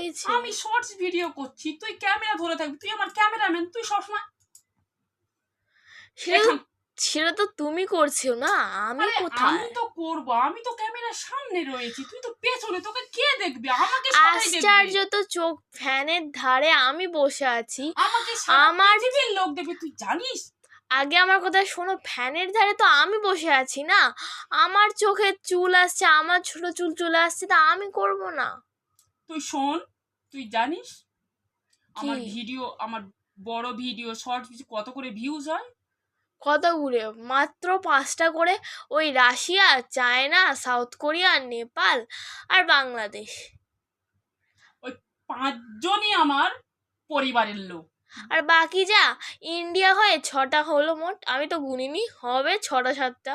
হয়েছে? আমি shorts video করছি, তুই ক্যামেরা ধরে থাকবি, তুই আমার ক্যামেরাম্যান, তুই সবসময়। সেটা তো তুমি করছো না, আমি কোথায়? আমি তো করবো, আমি তো ক্যামেরার সামনে রয়েছি, তুই তো পেছনে, তোকে কে দেখবে? আমাকে সবাই দেখবে। আশ্চর্য তো, চোখ ফ্যানের ধারে আমি বসে আছি, আমাকে সারা পৃথিবীর লোক দেখবে, তুই জানিস? আগে আমার কথা শোনো, ফ্যানের ধারে তো আমি বসে আছি না, আমার চোখে চুল আসছে, আমার ছোট চুল চলে আসছে, তা আমি করব না? তুই শোন, তুই জানিস আমার ভিডিও, আমার বড় ভিডিও শর্ট কত করে ভিউজ হয়? কতগুলো? মাত্র 5টা করে। ওই Russia, China, South Korea, Nepal আর বাংলাদেশ। ওই 5 জনই আমার পরিবারের লোক। আর বাকি যা ইন্ডিয়া হয়ে 6টা হলো মোট, আমি তো গুনিনি, হবে 6টা 7টা।